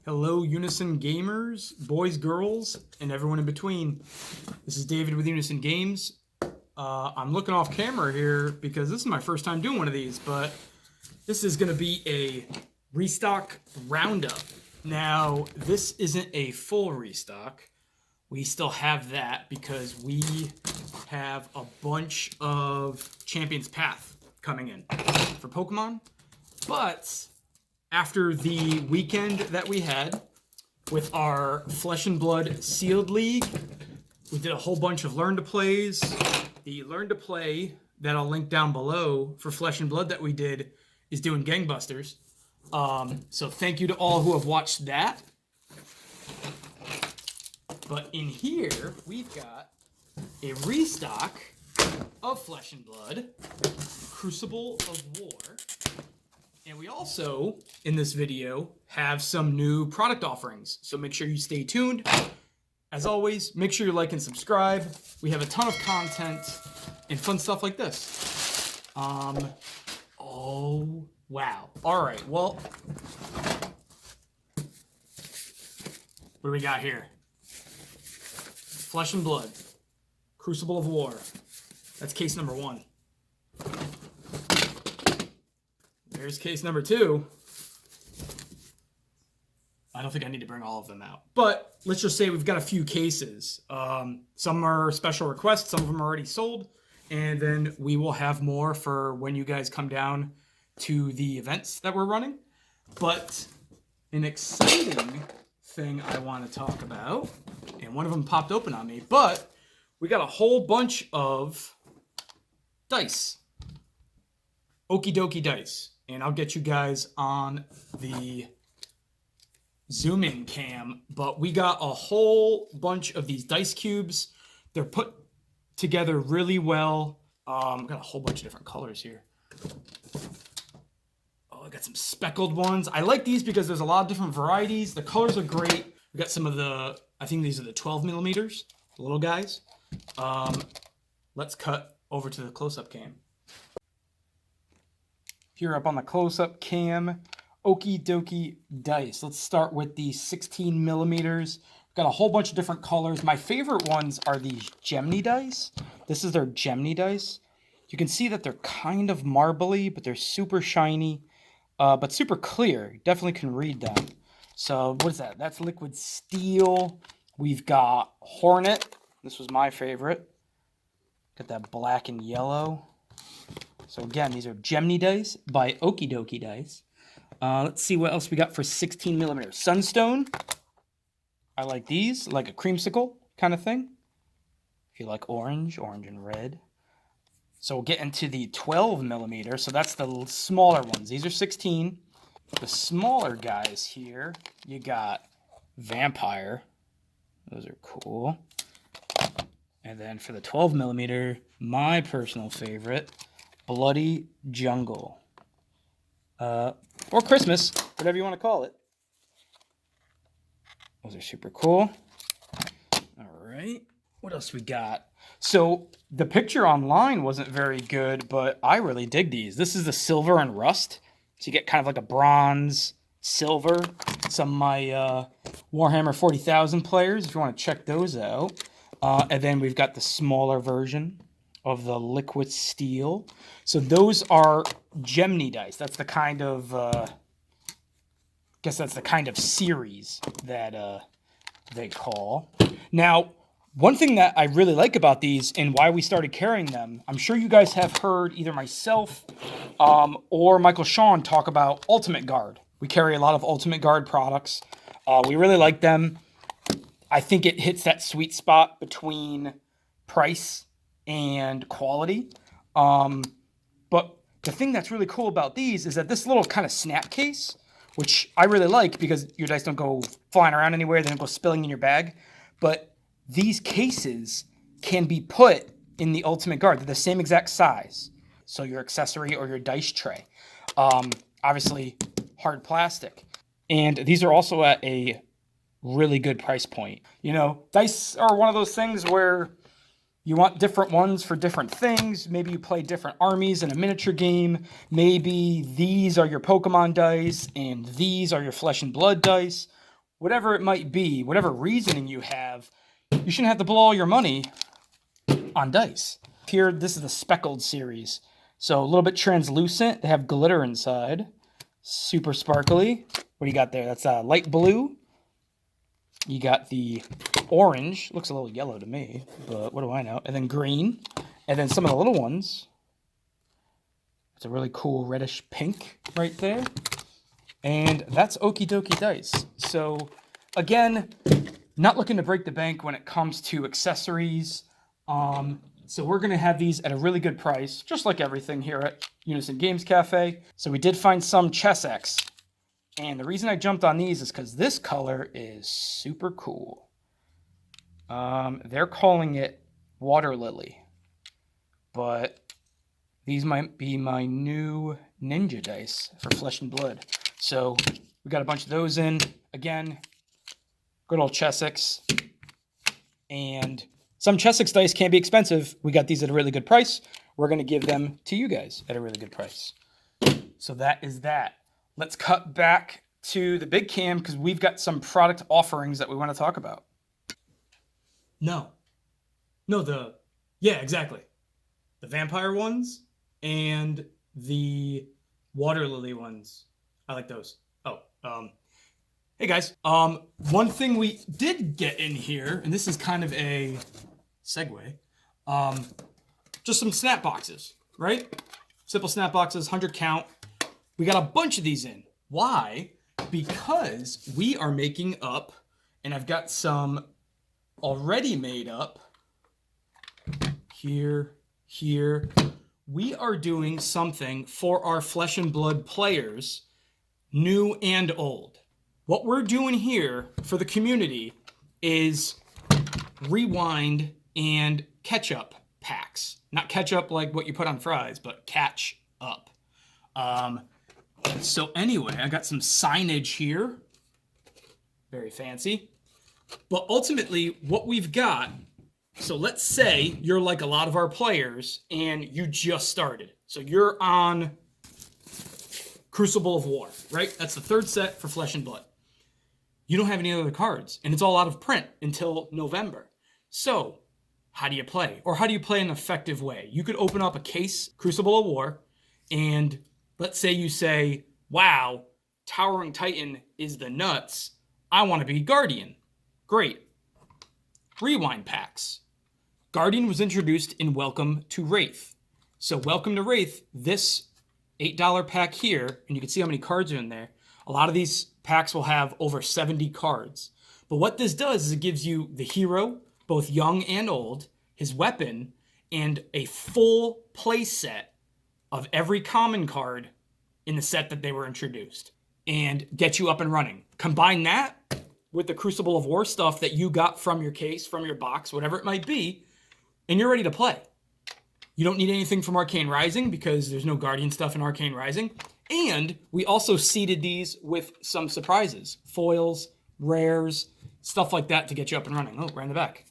Hello, Unison gamers, boys, girls, and everyone in between. This is David with Unison Games. I'm looking off camera here because this is my first time doing one of these, but this is going to be a restock roundup. Now, this isn't a full restock. We still have that because we have a bunch of Champions Path coming in for Pokemon, but after the weekend that we had with our Flesh and Blood Sealed League, we did a whole bunch of Learn to Plays. The Learn to Play that I'll link down below for Flesh and Blood that we did is doing gangbusters. So thank you to all who have watched that. But in here, we've got a restock of Flesh and Blood, Crucible of War. And we also, in this video, have some new product offerings. So make sure you stay tuned. As always, make sure you like and subscribe. We have a ton of content and fun stuff like this. Oh, wow. All right, well, what do we got here? Flesh and Blood, Crucible of War. That's case number 1. Here's case number 2. I don't think I need to bring all of them out. But let's just say we've got a few cases. Some are special requests. Some of them are already sold. And then we will have more for when you guys come down to the events that we're running. But an exciting thing I want to talk about, and one of them popped open on me, but we got a whole bunch of dice. Oakie Doakie Dice. And I'll get you guys on the zoom-in cam. But we got a whole bunch of these dice cubes. They're put together really well. Got a whole bunch of different colors here. Oh, I got some speckled ones. I like these because there's a lot of different varieties. The colors are great. We got some of the, I think these are the 12 millimeters, the little guys. Let's cut over to the close-up cam. Here up on the close-up cam, Oakie Doakie Dice. Let's start with the 16 millimeters. We've got a whole bunch of different colors. My favorite ones are these Gemini dice. This is their Gemini dice. You can see that they're kind of marbly, but they're super shiny, but super clear. You definitely can read them. So what is that? That's liquid steel. We've got Hornet. This was my favorite. Got that black and yellow. So again, these are Gemini dice by Oakie Doakie Dice. Let's see what else we got for 16 millimeters. Sunstone. I like these, like a creamsicle kind of thing. If you like orange and red. So we'll get into the 12 millimeter. So that's the smaller ones. These are 16. The smaller guys here, you got Vampire. Those are cool. And then for the 12 millimeter, my personal favorite, Bloody Jungle. Or Christmas, whatever you want to call it. Those are super cool. All right. What else we got? So the picture online wasn't very good, but I really dig these. This is the silver and rust. So you get kind of like a bronze, silver. Some of my Warhammer 40,000 players, if you want to check those out. And then we've got the smaller version of the liquid steel. So those are Gemini dice. That's the kind of, guess that's the kind of series that they call. Now, one thing that I really like about these and why we started carrying them, I'm sure you guys have heard either myself or Michael Sean talk about Ultimate Guard. We carry a lot of Ultimate Guard products. We really like them. I think it hits that sweet spot between price and quality. But the thing that's really cool about these is that this little kind of snap case, which I really like because your dice don't go flying around anywhere, they don't go spilling in your bag. But these cases can be put in the Ultimate Guard. They're the same exact size. So your accessory or your dice tray. Obviously, hard plastic. And these are also at a really good price point. You know, dice are one of those things where you want different ones for different things. Maybe you play different armies in a miniature game. Maybe these are your Pokemon dice and these are your Flesh and Blood dice. whatever it might be, whatever reasoning you have, you shouldn't have to blow all your money on dice. Here, this is the speckled series. So a little bit translucent. They have glitter inside. Super sparkly. What do you got there? That's light blue. You got the orange. Looks a little yellow to me, but what do I know? And then green. And then some of the little ones. It's a really cool reddish pink right there. And that's Oakie Doakie Dice. So again, not looking to break the bank when it comes to accessories. So we're going to have these at a really good price, just like everything here at Unison Games Cafe. So we did find some Chessex. And the reason I jumped on these is because this color is super cool. They're calling it Water Lily. But these might be my new Ninja dice for Flesh and Blood. So we got a bunch of those in. Again, good old Chessex. And some Chessex dice can be expensive. We got these at a really good price. We're going to give them to you guys at a really good price. So that is that. Let's cut back to the big cam because we've got some product offerings that we want to talk about. Yeah, exactly. The vampire ones and the water lily ones. I like those. Hey guys. One thing we did get in here, and this is kind of a segue, just some snap boxes, right? Simple snap boxes, 100 count. We got a bunch of these in. Why? Because we are making up, and I've got some already made up here. We are doing something for our Flesh and Blood players, new and old. What we're doing here for the community is rewind and ketchup packs. Not ketchup like what you put on fries, but catch up. So anyway, I got some signage here. Very fancy. But ultimately, what we've got, so let's say you're like a lot of our players and you just started. So you're on Crucible of War, right? That's the third set for Flesh and Blood. You don't have any other cards, and it's all out of print until November. So how do you play? Or how do you play in an effective way? You could open up a case, Crucible of War, and let's say you say, wow, Towering Titan is the nuts. I want to be Guardian. Great. Rewind packs. Guardian was introduced in Welcome to Wraith. So Welcome to Wraith, this $8 pack here, and you can see how many cards are in there. A lot of these packs will have over 70 cards. But what this does is it gives you the hero, both young and old, his weapon, and a full play set of every common card in the set that they were introduced. And get you up and running. Combine that with the Crucible of War stuff that you got from your case, from your box, whatever it might be, and you're ready to play. You don't need anything from Arcane Rising because there's no Guardian stuff in Arcane Rising. And we also seeded these with some surprises. Foils, rares, stuff like that to get you up and running. Oh, right in the back.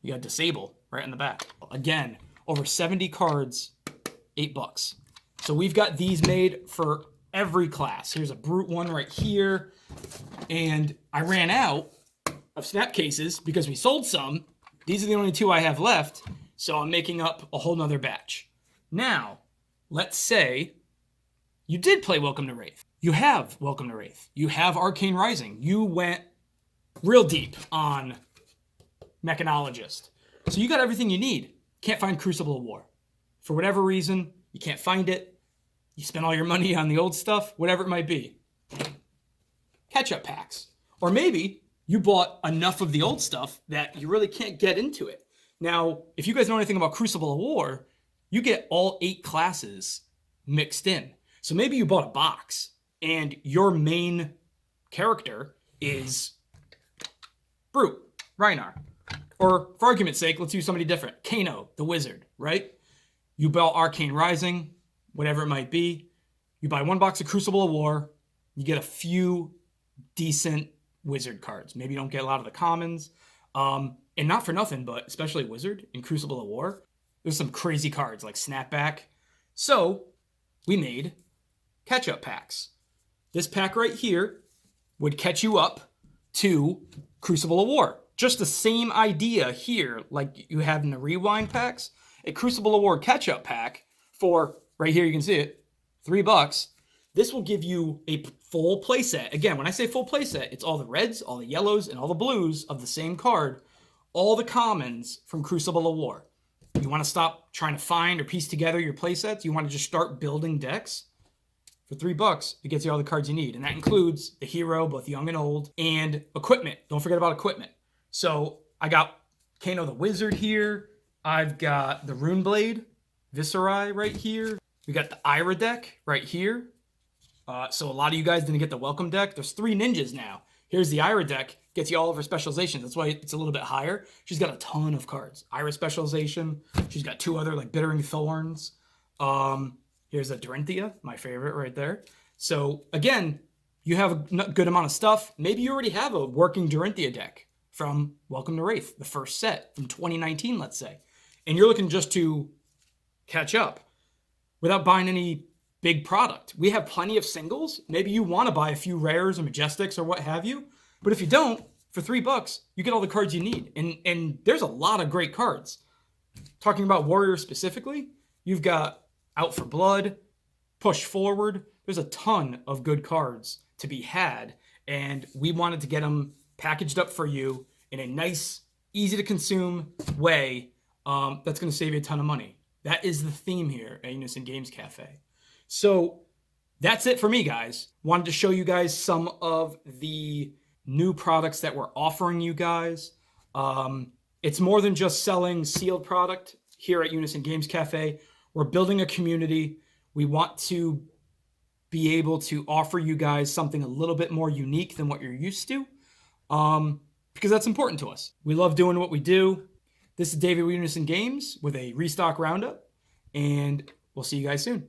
You got Disable right in the back. Again, over 70 cards, $8. So we've got these made for every class. Here's a Brute one right here. And I ran out of snap cases because we sold some. These are the only two I have left. So I'm making up a whole nother batch. Now, let's say you did play Welcome to Wraith. You have Welcome to Wraith. You have Arcane Rising. You went real deep on Mechanologist. So you got everything you need. Can't find Crucible of War. For whatever reason, you can't find it. You spend all your money on the old stuff, whatever it might be. Catch-up packs. Or maybe you bought enough of the old stuff that you really can't get into it. Now, if you guys know anything about Crucible of War, you get all 8 classes mixed in. So maybe you bought a box and your main character is Brute, Rhinar. Or for argument's sake, let's use somebody different. Kano, the wizard, right? You bought Arcane Rising, whatever it might be. You buy 1 box of Crucible of War. You get a few decent wizard cards. Maybe you don't get a lot of the commons. And not for nothing, but especially Wizard in Crucible of War, there's some crazy cards like Snapback. So we made catch-up packs. This pack right here would catch you up to Crucible of War. Just the same idea here, like you have in the Rewind packs. A Crucible of War catch-up pack for, right here you can see it, $3. This will give you a full playset. Again, when I say full playset, it's all the reds, all the yellows, and all the blues of the same card. All the commons from Crucible of War. You want to stop trying to find or piece together your playsets? You want to just start building decks? For $3, it gets you all the cards you need. And that includes the hero, both young and old, and equipment. Don't forget about equipment. So I got Kano the Wizard here. I've got the Runeblade, Viserai right here. We got the Ira deck right here. So a lot of you guys didn't get the welcome deck. There's 3 ninjas now. Here's the Ira deck. Gets you all of her specializations. That's why it's a little bit higher. She's got a ton of cards. Ira specialization. She's got 2 other like Bittering Thorns. Here's a Dorinthia, my favorite right there. So again, you have a good amount of stuff. Maybe you already have a working Dorinthia deck from Welcome to Wraith, the first set from 2019, let's say. And you're looking just to catch up without buying any big product. We have plenty of singles. Maybe you want to buy a few rares or majestics or what have you. But if you don't, for $3, you get all the cards you need. And there's a lot of great cards. Talking about Warriors specifically, you've got Out for Blood, Push Forward. There's a ton of good cards to be had. And we wanted to get them packaged up for you in a nice, easy to consume way that's going to save you a ton of money. That is the theme here at Unison Games Cafe. So that's it for me, guys. Wanted to show you guys some of the new products that we're offering you guys. It's more than just selling sealed product here at Unison Games Cafe. We're building a community. We want to be able to offer you guys something a little bit more unique than what you're used to, because that's important to us. We love doing what we do. This is David with Unison Games with a Restock Roundup, and we'll see you guys soon.